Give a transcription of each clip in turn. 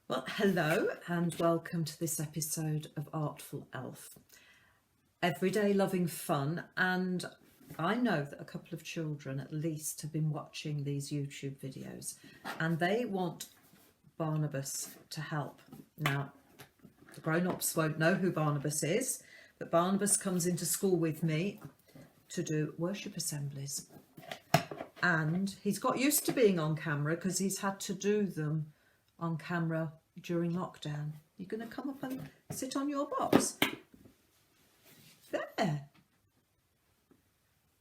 Well, hello and welcome to this episode of Artful Everyday Loving Fun. And I know that a couple of children at least have been watching these YouTube videos and they want Barnabas to help. Now, the grown-ups won't know who Barnabas is, but Barnabas comes into school with me to do worship assemblies. And he's got used to being on camera because he's had to do them on camera during lockdown. You're going to come up and sit on your box. There.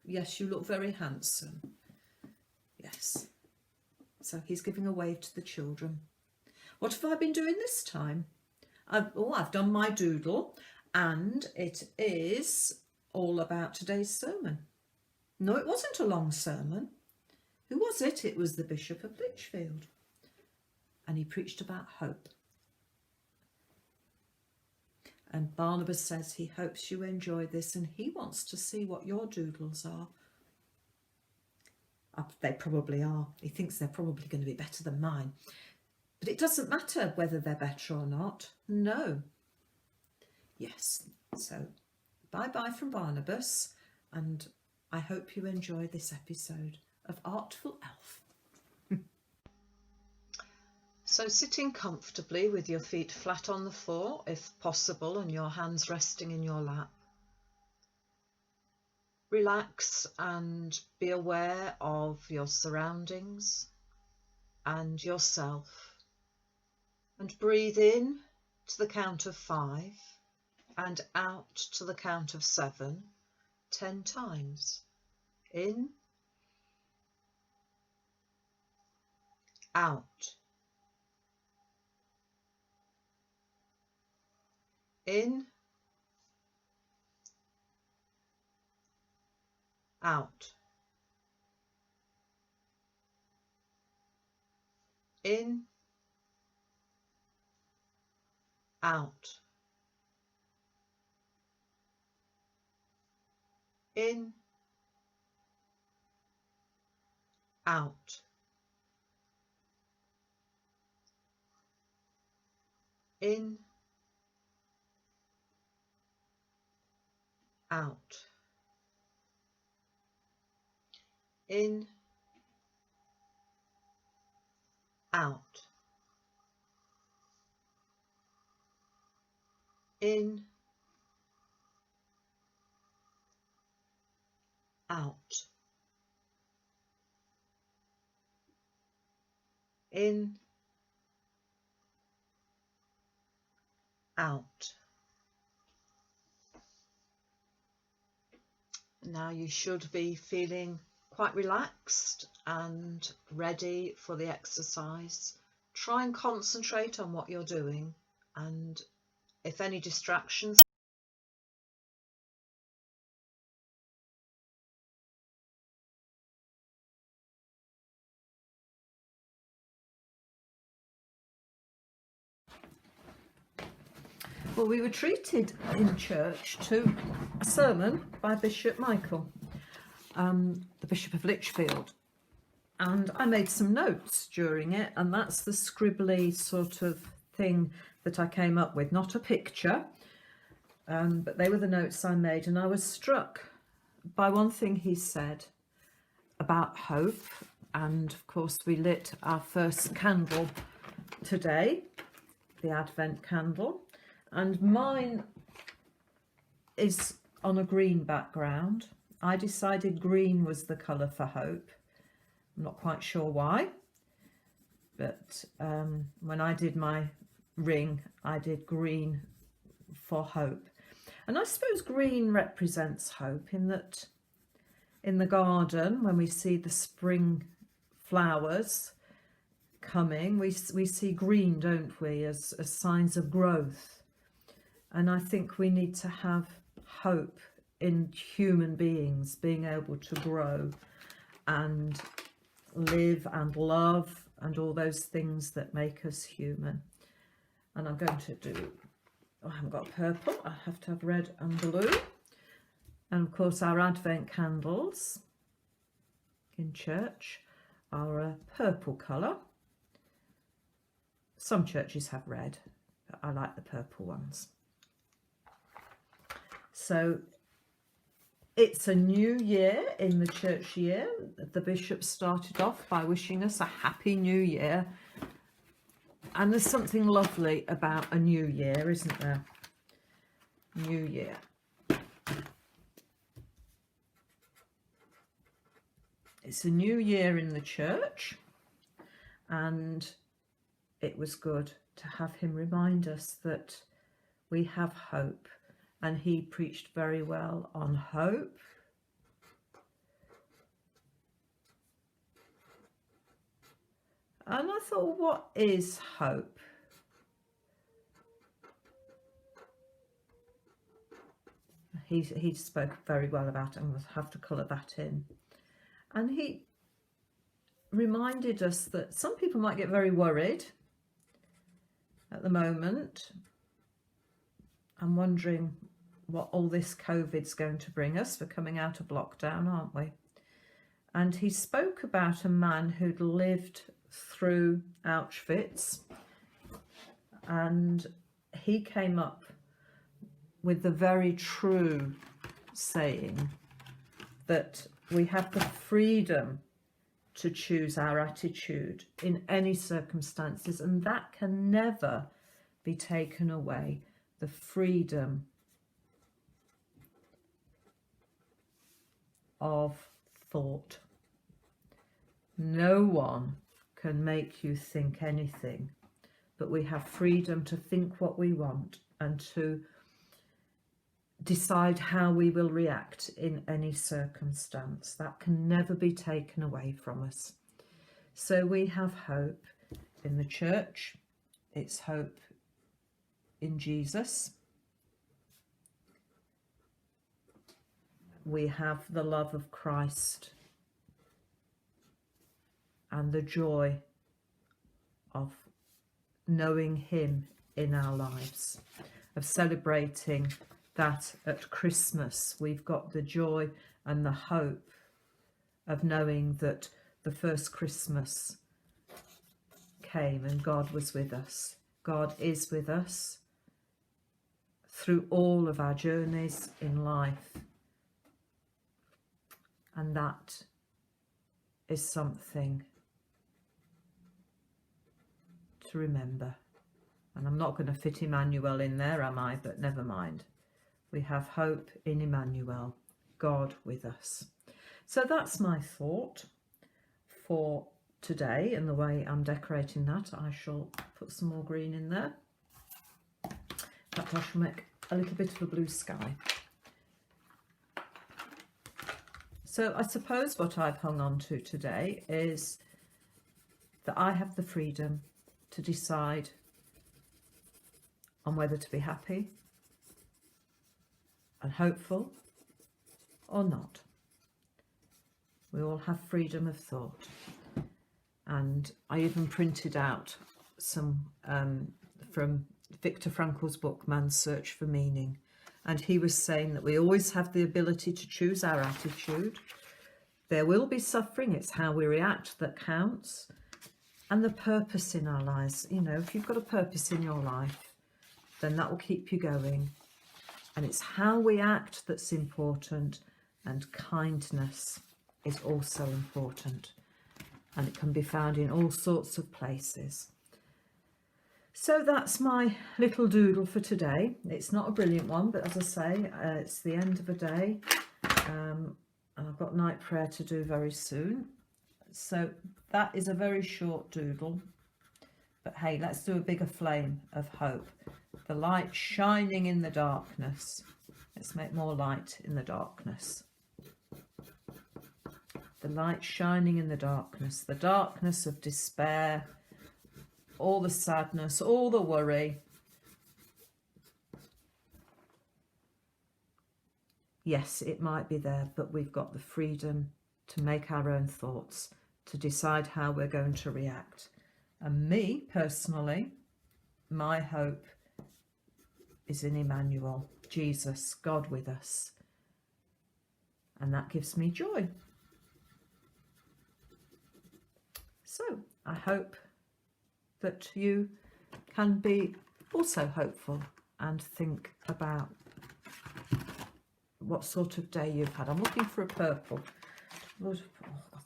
Yes, you look very handsome. Yes. So he's giving a wave to the children. What have I been doing this time? I've done my doodle, and it is all about today's sermon. No, it wasn't a long sermon. Who was it? It was the Bishop of Lichfield. And he preached about hope. And Barnabas says he hopes you enjoy this and he wants to see what your doodles are. They probably are. He thinks they're probably going to be better than mine. But it doesn't matter whether they're better or not. No. Yes. So bye-bye from Barnabas, and I hope you enjoy this episode of Artful Elf. So sitting comfortably with your feet flat on the floor, if possible, and your hands resting in your lap. Relax and be aware of your surroundings and yourself. And breathe in to the count of 5 and out to the count of 7, 10 times. In, out. In, out. In, out. In, out. In, out. In, out. In, out. In, out. Now you should be feeling quite relaxed and ready for the exercise. Try and concentrate on what you're doing, and if any distractions Well, we were treated in church to a sermon by Bishop Michael, the Bishop of Lichfield. And I made some notes during it, and that's the scribbly sort of thing that I came up with, not a picture, but they were the notes I made. And I was struck by one thing he said about hope. And of course, we lit our first candle today, the Advent candle. And mine is on a green background. I decided green was the colour for hope. I'm not quite sure why, but when I did my ring, I did green for hope. And I suppose green represents hope in that in the garden, when we see the spring flowers coming, we see green, don't we, as signs of growth. And I think we need to have hope in human beings being able to grow and live and love and all those things that make us human. And I'm going to do, I haven't got purple, I have to have red and blue. And of course our Advent candles in church are a purple colour. Some churches have red, but I like the purple ones. So it's a new year in the church year. The bishop started off by wishing us a happy new year. And there's something lovely about a new year, isn't there? New year. It's a new year in the church, and it was good to have him remind us that we have hope, and he preached very well on hope. And I thought, what is hope? He spoke very well about it, and we'll have to colour that in. And he reminded us that some people might get very worried at the moment and wondering what all this COVID's going to bring us. We're coming out of lockdown, aren't we? And he spoke about a man who'd lived through Auschwitz, and he came up with the very true saying that we have the freedom to choose our attitude in any circumstances, and that can never be taken away. The freedom of thought. No one can make you think anything, but we have freedom to think what we want and to decide how we will react in any circumstance. That can never be taken away from us. So we have hope in the church. It's hope in Jesus. We have the love of Christ and the joy of knowing him in our lives, of celebrating that at Christmas. We've got the joy and the hope of knowing that the first Christmas came and God was with us. God is with us through all of our journeys in life. And that is something to remember. And I'm not going to fit Emmanuel in there, am I? But never mind. We have hope in Emmanuel, God with us. So that's my thought for today, and the way I'm decorating that. I shall put some more green in there. In fact, I shall make a little bit of a blue sky. So I suppose what I've hung on to today is that I have the freedom to decide on whether to be happy and hopeful or not. We all have freedom of thought. And I even printed out some from Viktor Frankl's book, Man's Search for Meaning. And he was saying that we always have the ability to choose our attitude. There will be suffering. It's how we react that counts. And the purpose in our lives. You know, if you've got a purpose in your life, then that will keep you going. And it's how we act that's important. And kindness is also important. And it can be found in all sorts of places. So that's my little doodle for today. It's not a brilliant one, but as I say, it's the end of a day. And I've got night prayer to do very soon. So that is a very short doodle. But hey, let's do a bigger flame of hope. The light shining in the darkness. Let's make more light in the darkness. The light shining in the darkness of despair, all the sadness, all the worry. Yes, it might be there, but we've got the freedom to make our own thoughts, to decide how we're going to react. And me, personally, my hope is in Emmanuel, Jesus, God with us. And that gives me joy. So I hope that you can be also hopeful and think about what sort of day you've had. I'm looking for a purple. Oh,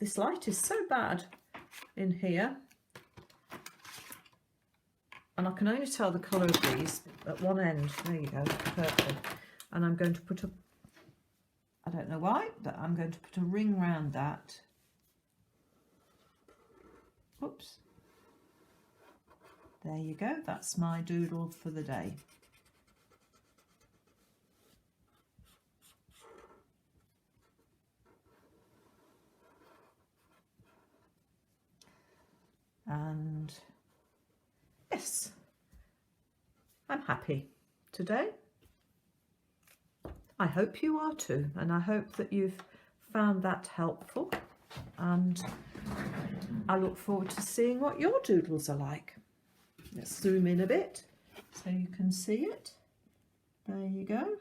this light is so bad in here. And I can only tell the colour of these at one end. There you go, purple. And I'm going to put a, I don't know why, but I'm going to put a ring round that. Oops. There you go, that's my doodle for the day. And yes, I'm happy today. I hope you are too, and I hope that you've found that helpful, and I look forward to seeing what your doodles are like. Let's zoom in a bit so you can see it. There you go.